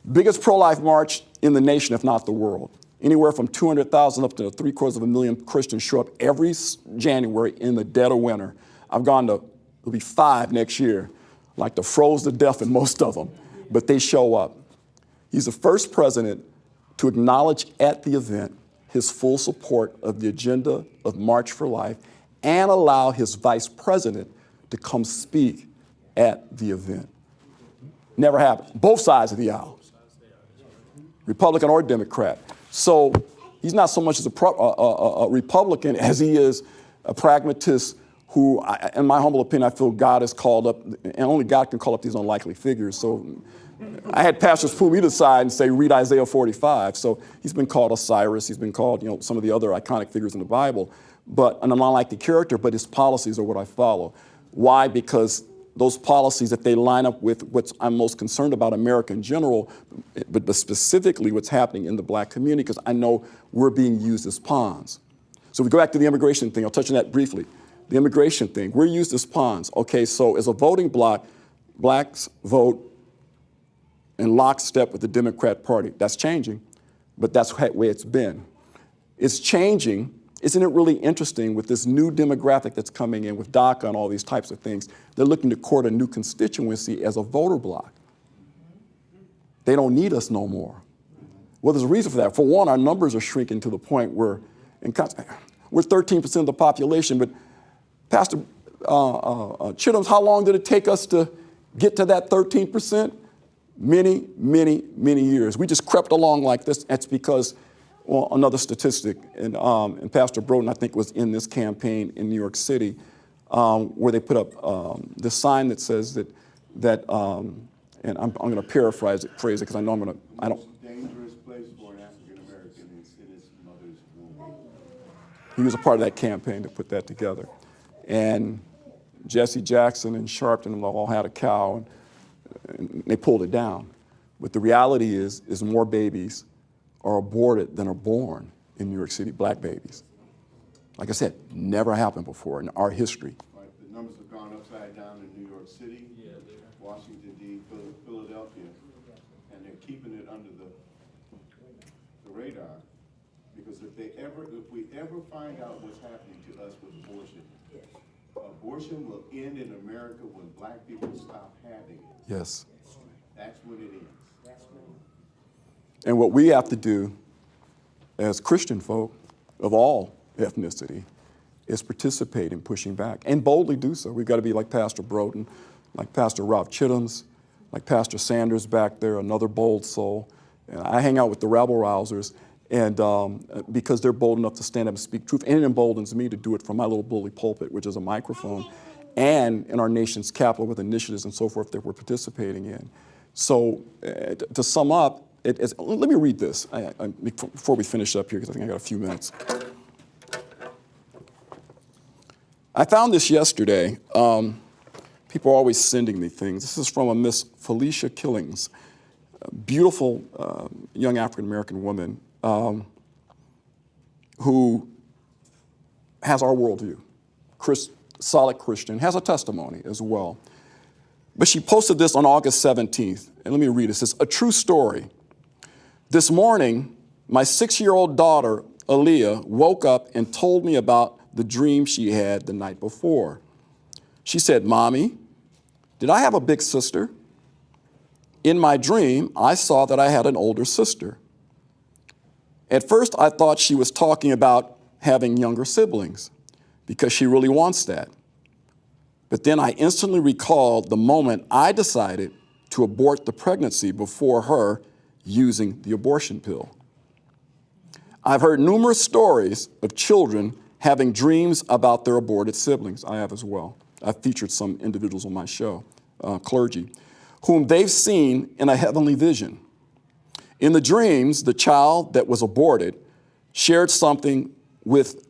Biggest pro-life march in the nation, if not the world. Anywhere from 200,000 up to 750,000 Christians show up every January in the dead of winter. I've gone to, it'll be 5 next year, like to froze to death in most of them, but they show up. He's the first president to acknowledge at the event his full support of the agenda of March for Life and allow his vice president to come speak at the event. Never happened. Both sides of the aisle, Republican or Democrat. So he's not so much as a Republican as he is a pragmatist who, in my humble opinion, I feel God has called up, and only God can call up these unlikely figures. So I had pastors pull me to the side and say, read Isaiah 45. So he's been called Osiris. He's been called, some of the other iconic figures in the Bible, but an unlikely character, but his policies are what I follow. Why? Because those policies, if they line up with what I'm most concerned about America in general, but specifically what's happening in the black community, because I know we're being used as pawns. So we go back to the immigration thing. I'll touch on that briefly. The immigration thing, we're used as pawns. Okay, so as a voting bloc, blacks vote in lockstep with the Democrat Party. That's changing, but that's the way it's been. It's changing. Isn't it really interesting with this new demographic that's coming in with DACA and all these types of things? They're looking to court a new constituency as a voter bloc. They don't need us no more. Well, there's a reason for that. For one, our numbers are shrinking to the point where we're 13% of the population, but Pastor Chittum's, how long did it take us to get to that 13%? Many, many, many years. We just crept along like this. That's because, well, another statistic, and Pastor Broden, I think, was in this campaign in New York City, where they put up this sign that says that and I'm going to paraphrase it because I know I don't. Dangerous place for an African American is in his mother's womb. He was a part of that campaign to put that together. And Jesse Jackson and Sharpton all had a cow, and they pulled it down. But the reality is more babies are aborted than are born in New York City, black babies. Like I said, never happened before in our history. Right, the numbers have gone upside down in New York City, Washington, D.C., Philadelphia, and they're keeping it under the radar. Because if we ever find out what's happening to us with abortion, abortion will end in America when black people stop having it. Yes. That's when it ends. And what we have to do as Christian folk of all ethnicity is participate in pushing back and boldly do so. We've got to be like Pastor Broden, like Pastor Rob Chittums, like Pastor Sanders back there, another bold soul. And I hang out with the rabble-rousers, and because they're bold enough to stand up and speak truth, and it emboldens me to do it from my little bully pulpit, which is a microphone, and in our nation's capital with initiatives and so forth that we're participating in. So to sum up, let me read this before we finish up here, because I think I got a few minutes. I found this yesterday. People are always sending me things. This is from a Miss Felicia Killings, a beautiful young African-American woman who has our worldview, solid Christian, has a testimony as well. But she posted this on August 17th, and let me read it. It says, "A true story. This morning, my 6-year-old daughter, Aaliyah, woke up and told me about the dream she had the night before. She said, 'Mommy, did I have a big sister?' In my dream, I saw that I had an older sister. At first, I thought she was talking about having younger siblings because she really wants that. But then I instantly recalled the moment I decided to abort the pregnancy before her using the abortion pill. I've heard numerous stories of children having dreams about their aborted siblings. I have as well. I've featured some individuals on my show, clergy, whom they've seen in a heavenly vision. In the dreams, the child that was aborted shared something with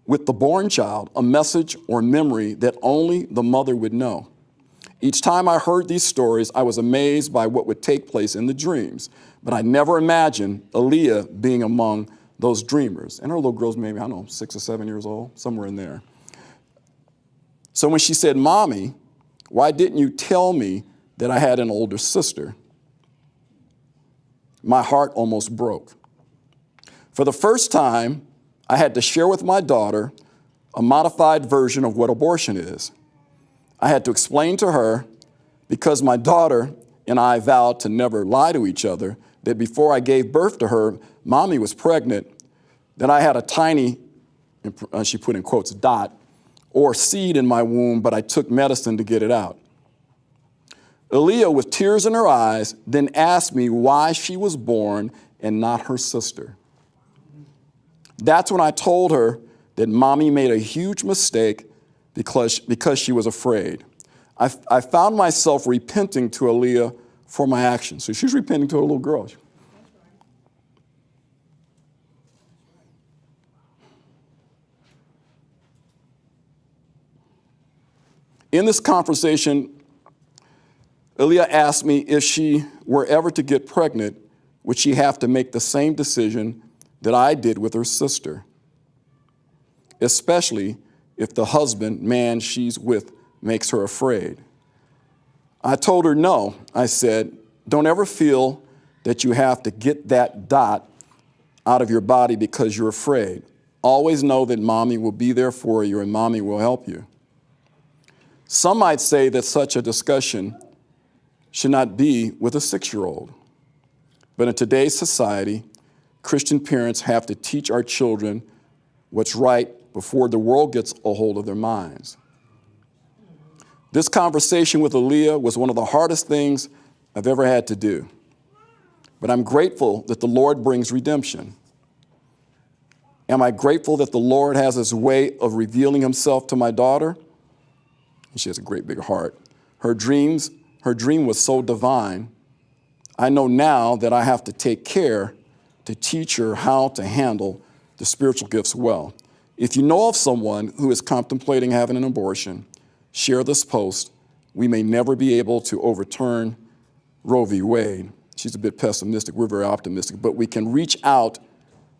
the born child, a message or memory that only the mother would know. Each time I heard these stories, I was amazed by what would take place in the dreams, but I never imagined Aaliyah being among those dreamers. And her little girl's maybe, I don't know, 6 or 7 years old, somewhere in there. So when she said, 'Mommy, why didn't you tell me that I had an older sister?' my heart almost broke. For the first time, I had to share with my daughter a modified version of what abortion is. I had to explain to her, because my daughter and I vowed to never lie to each other, that before I gave birth to her, Mommy was pregnant, that I had a tiny, she put in quotes, dot, or seed in my womb, but I took medicine to get it out. Aaliyah, with tears in her eyes, then asked me why she was born and not her sister. That's when I told her that Mommy made a huge mistake because she was afraid. I found myself repenting to Aaliyah for my actions. So she's repenting to her little girl. In this conversation, Aaliyah asked me if she were ever to get pregnant, would she have to make the same decision that I did with her sister, especially if the husband, man she's with, makes her afraid. I told her no. I said, don't ever feel that you have to get that dot out of your body because you're afraid. Always know that Mommy will be there for you and Mommy will help you. Some might say that such a discussion should not be with a 6-year-old. But in today's society, Christian parents have to teach our children what's right before the world gets a hold of their minds. This conversation with Aaliyah was one of the hardest things I've ever had to do. But I'm grateful that the Lord brings redemption. Am I grateful that the Lord has his way of revealing himself to my daughter? She has a great big heart. Her dream was so divine. I know now that I have to take care to teach her how to handle the spiritual gifts well. If you know of someone who is contemplating having an abortion, share this post. We may never be able to overturn Roe v. Wade. She's a bit pessimistic. We're very optimistic. But we can reach out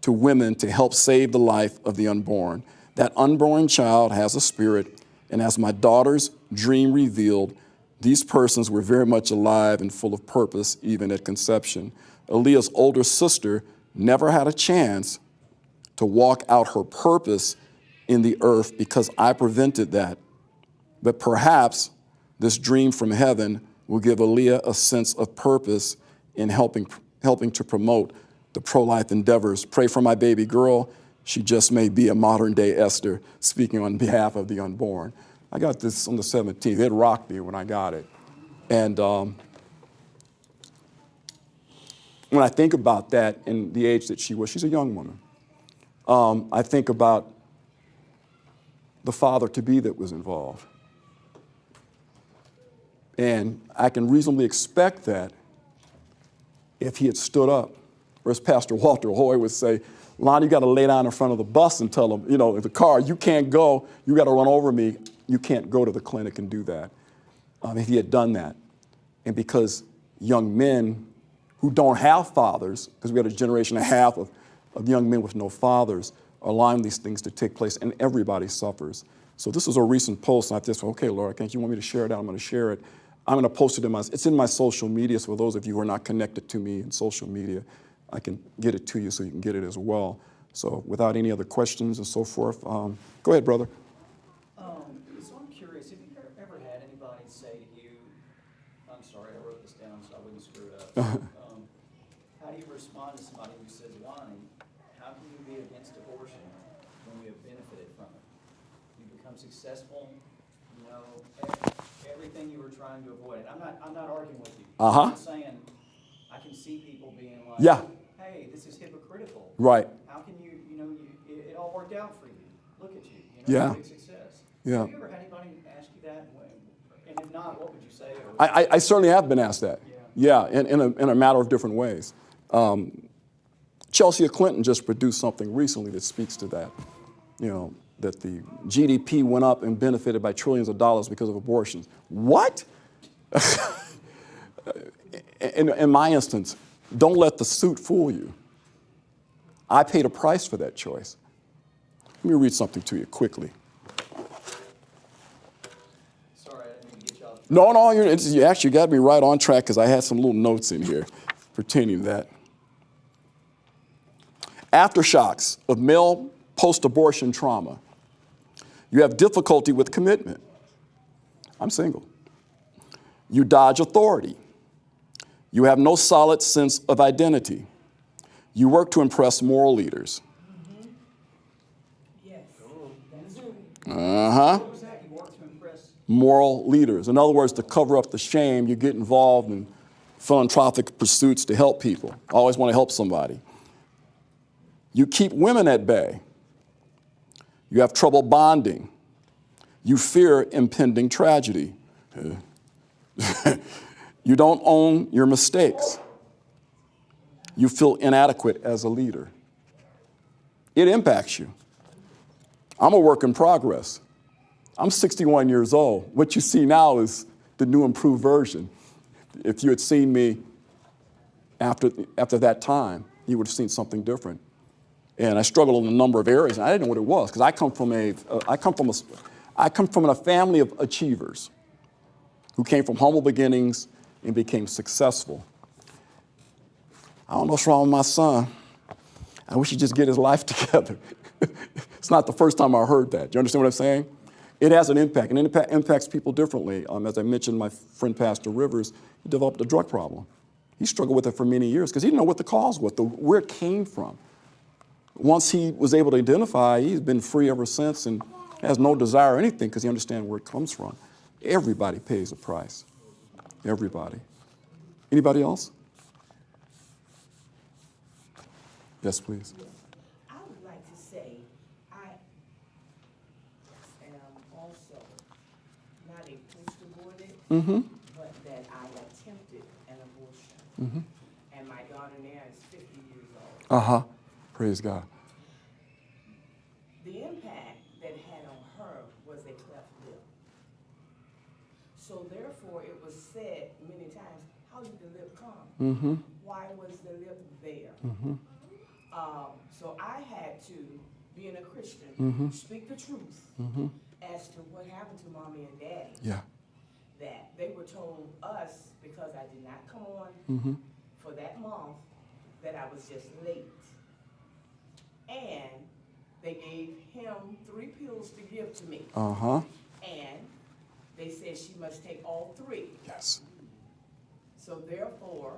to women to help save the life of the unborn. That unborn child has a spirit, and as my daughter's dream revealed, these persons were very much alive and full of purpose, even at conception. Aaliyah's older sister never had a chance to walk out her purpose in the earth because I prevented that. But perhaps this dream from heaven will give Aaliyah a sense of purpose in helping to promote the pro-life endeavors. Pray for my baby girl. She just may be a modern-day Esther, speaking on behalf of the unborn. I got this on the 17th. It rocked me when I got it. And when I think about that and the age that she was, she's a young woman. I think about the father-to-be that was involved. And I can reasonably expect that if he had stood up, or as Pastor Walter Hoy would say, Lonnie, you got to lay down in front of the bus and tell them, in the car, you can't go, you got to run over me, you can't go to the clinic and do that. If he had done that. And because young men who don't have fathers, because we had a generation and a half of young men with no fathers, are allowing these things to take place, and everybody suffers. So this is a recent post, and I just, okay, Lord, you want me to share it out? I'm going to share it. I'm going to post it it's in my social media, so for those of you who are not connected to me in social media, I can get it to you so you can get it as well. So without any other questions and so forth, go ahead, brother. So I'm curious, have you ever had anybody say to you, I'm sorry, I wrote this down so I wouldn't screw it up. How do you respond to somebody who says, Lonnie, how can you be against abortion when you have benefited from it? You become successful, everything you were trying to avoid. And I'm not arguing with you. I'm saying I can see people being like, yeah, hey, this is hypocritical. Right. How can you, it all worked out for you. Look at you, yeah. Big success. Yeah. Have you ever had anybody ask you that? And if not, what would you say? I certainly have been asked that. Yeah, in a matter of different ways. Chelsea Clinton just produced something recently that speaks to that. That the GDP went up and benefited by trillions of dollars because of abortions. What? In my instance, don't let the suit fool you. I paid a price for that choice. Let me read something to you quickly. Sorry, I didn't mean to get you off. No, you actually got me right on track because I had some little notes in here pertaining to that. Aftershocks of male post-abortion trauma. You have difficulty with commitment. I'm single. You dodge authority. You have no solid sense of identity. You work to impress moral leaders. Yes. Uh-huh. What was that? You work to impress? Moral leaders. In other words, to cover up the shame, you get involved in philanthropic pursuits to help people. Always want to help somebody. You keep women at bay. You have trouble bonding. You fear impending tragedy. You don't own your mistakes. You feel inadequate as a leader. It impacts you. I'm a work in progress. I'm 61 years old. What you see now is the new improved version. If you had seen me after that time, you would have seen something different. And I struggled in a number of areas, and I didn't know what it was because I come from a family of achievers who came from humble beginnings and became successful. I don't know what's wrong with my son. I wish he'd just get his life together. It's not the first time I heard that. Do you understand what I'm saying? It has an impact, and it impacts people differently. As I mentioned, my friend Pastor Rivers, he developed a drug problem. He struggled with it for many years because he didn't know what the cause was, where it came from. Once he was able to identify, he's been free ever since and has no desire or anything because he understands where it comes from. Everybody pays a price. Everybody. Anybody else? Yes, please. I would like to say, I am also not a post-aborted, but that I attempted an abortion. And my daughter now is 50 years old. Uh-huh. Praise God. The impact that it had on her was a cleft lip. So therefore, it was said many times, how did the lip come? Why was the lip there? So I had to, being a Christian, speak the truth as to what happened to mommy and daddy. Yeah. That they were told us, because I did not come on for that month, that I was just late. And they gave him 3 pills to give to me. Uh-huh. And they said she must take all 3. Yes. So therefore,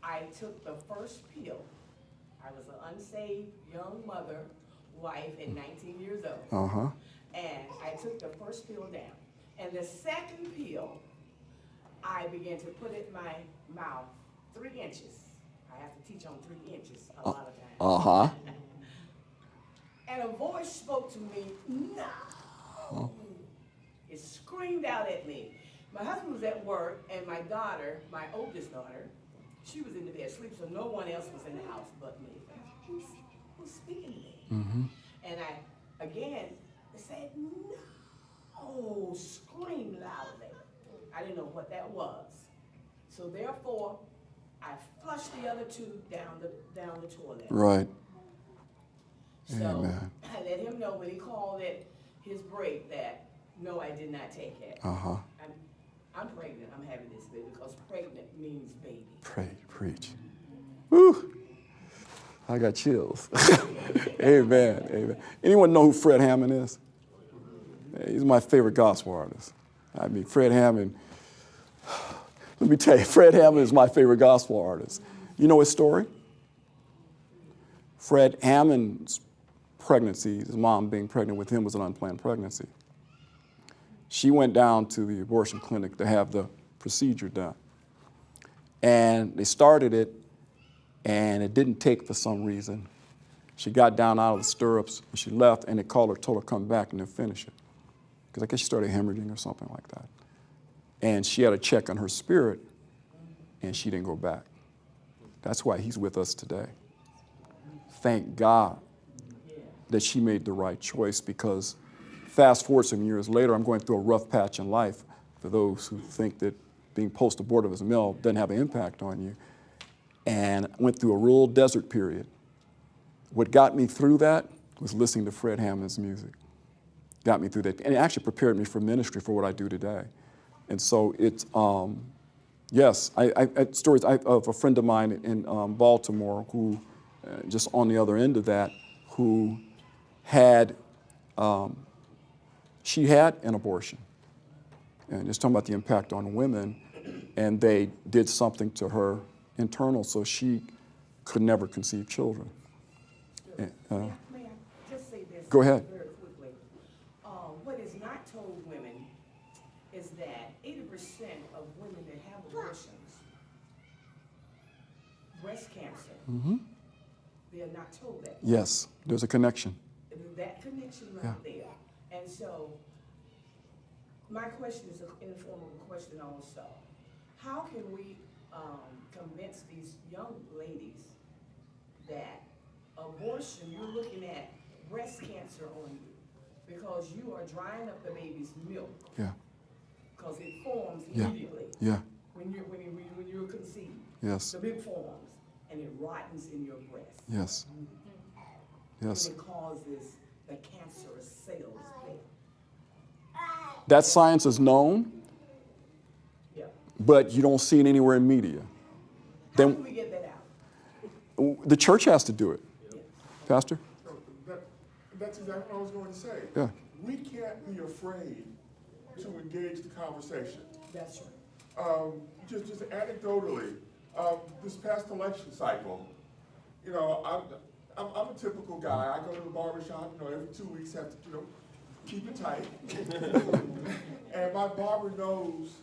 I took the first pill. I was an unsaved young mother, wife at 19 years old. Uh-huh. And I took the first pill down. And the second pill, I began to put it in my mouth 3 inches. I have to teach on 3 inches a lot of times. Uh-huh. And a voice spoke to me, no. It screamed out at me. My husband was at work, and my daughter, my oldest daughter, she was in the bed asleep, so no one else was in the house but me. Who's speaking to me? And I, again, said, no, screamed loudly. I didn't know what that was. So therefore, I flushed the other 2 down the toilet. Right. So Amen. I let him know when he called at his break that, no, I did not take it. Uh-huh. I'm pregnant. I'm having this baby because pregnant means baby. Preach. Woo. I got chills. Amen. Amen. Anyone know who Fred Hammond is? He's my favorite gospel artist. I mean, Fred Hammond, let me tell you, Fred Hammond is my favorite gospel artist. You know his story? Fred Hammond's pregnancy, his mom being pregnant with him, was an unplanned pregnancy. She went down to the abortion clinic to have the procedure done. And they started it, and it didn't take for some reason. She got down out of the stirrups, and she left, and they called her, told her to come back and then finish it. Because I guess she started hemorrhaging or something like that. And she had a check on her spirit, and she didn't go back. That's why he's with us today. Thank God that she made the right choice, because fast forward some years later, I'm going through a rough patch in life for those who think that being post-abortive as a male doesn't have an impact on you. And I went through a real desert period. What got me through that was listening to Fred Hammond's music. Got me through that. And it actually prepared me for ministry for what I do today. And so it's, yes, I stories of a friend of mine in Baltimore who, just on the other end of that, who had, she had an abortion. And just talking about the impact on women, and they did something to her internal so she could never conceive children. May I just say this? Go ahead. Very quickly. What is not told women is that 80% of women that have abortions, breast cancer, they are not told that. Yes, there's a connection. That connection right there. And so, my question is an informal question also. How can we convince these young ladies that abortion, you're looking at breast cancer on you because you are drying up the baby's milk. Yeah. Because it forms Yeah. immediately Yeah. when you're conceived. Yes. The milk forms and it rottens in your breast. Yes. Yes. And it causes the cancerous cells there. That science is known, Yeah. but you don't see it anywhere in media. How Then do we get that out? the church has to do it. Pastor? That's exactly what I was going to say. Yeah. We can't be afraid to engage the conversation. That's right. Just anecdotally, this past election cycle, you know, I'm a typical guy. I go to the barbershop, you know, every 2 weeks, have to, you know, keep it tight. And my barber knows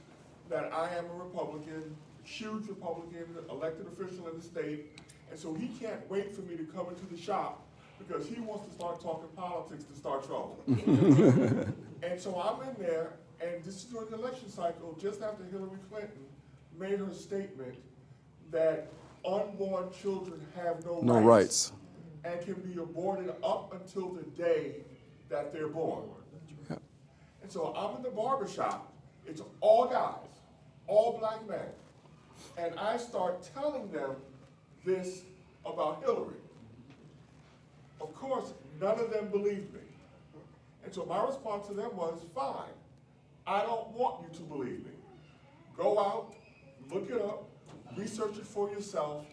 that I am a Republican, huge Republican, elected official in the state, and so he can't wait for me to come into the shop because he wants to start talking politics to start trouble. And so I'm in there, and this is during the election cycle, just after Hillary Clinton made her statement that unborn children have no rights and can be aborted up until the day that they're born. Yeah. And so I'm in the barbershop, it's all guys, all black men, and I start telling them this about Hillary. Of course, none of them believed me. And so my response to them was, fine, I don't want you to believe me. Go out, look it up, research it for yourself,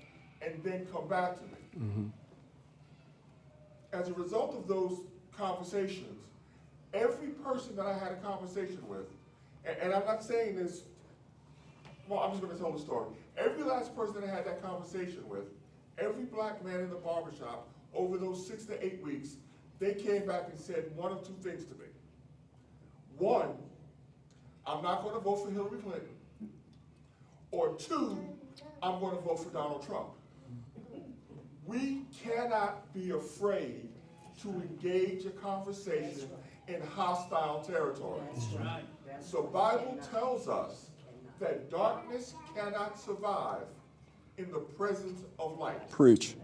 and then come back to me. Mm-hmm. As a result of those conversations, every person that I had a conversation with, and I'm not saying this, well, I'm just gonna tell the story. Every last person that I had that conversation with, every black man in the barbershop, over those 6 to 8 weeks, they came back and said one of two things to me. One, I'm not gonna vote for Hillary Clinton. Or two, I'm gonna vote for Donald Trump. We cannot be afraid to engage a conversation in hostile territory. The Bible tells us that darkness cannot survive in the presence of light. Preach.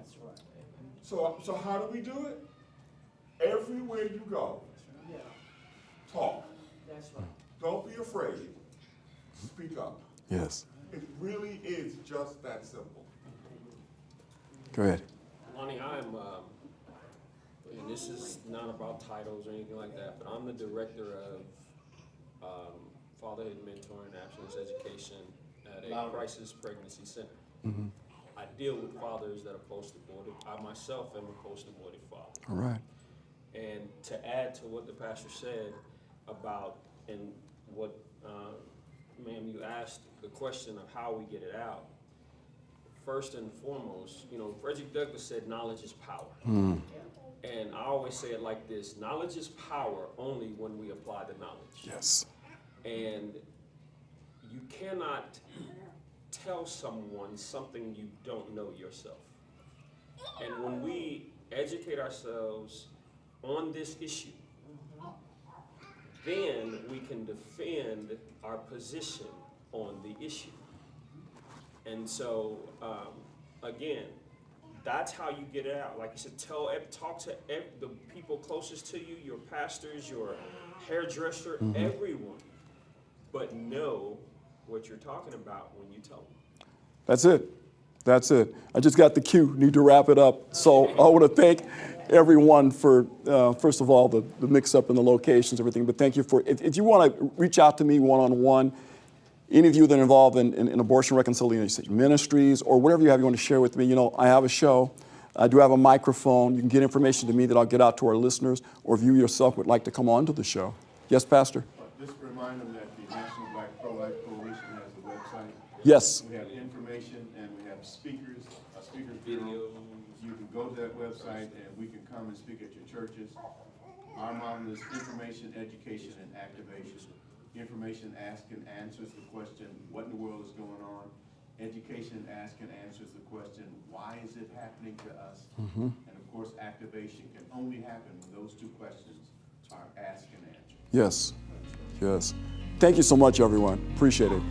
So how do we do it? Everywhere you go, talk. Don't be afraid. Speak up. Yes. It really is just that simple. Go ahead. Lonnie, I'm, and this is not about titles or anything like that, but I'm the director of Fatherhood Mentoring and Abstinence Education at a crisis pregnancy center. Mm-hmm. I deal with fathers that are post-aborted. I myself am a post-aborted father. All right. And to add to what the pastor said about, and what, ma'am, you asked the question of how we get it out. First and foremost, you know, Frederick Douglass said knowledge is power. Mm. And I always say it like this: knowledge is power only when we apply the knowledge. Yes. And you cannot tell someone something you don't know yourself. And when we educate ourselves on this issue, then we can defend our position on the issue. And so, again, that's how you get it out. Like you said, talk to the people closest to you, your pastors, your hairdresser, everyone. But know what you're talking about when you tell them. That's it. That's it. I just got the cue. Need to wrap it up. So I want to thank everyone for, first of all, the mix-up in the locations, everything. But thank you for, if you want to reach out to me one-on-one, any of you that are involved in abortion reconciliation ministries or whatever you have you want to share with me, you know, I have a show. I do have a microphone. You can get information to me that I'll get out to our listeners, or if you yourself would like to come on to the show. Yes, Pastor? Just remind them that the National Black Pro-Life Coalition has a website. Yes. We have information and we have speakers, a speakers bureau. You can go to that website and we can come and speak at your churches. Our model is information, education, and activation. Information asks and answers the question, what in the world is going on? Education asks and answers the question, why is it happening to us? And of course, activation can only happen when those two questions are asked and answered. Yes. Yes. Thank you so much, everyone. Appreciate it.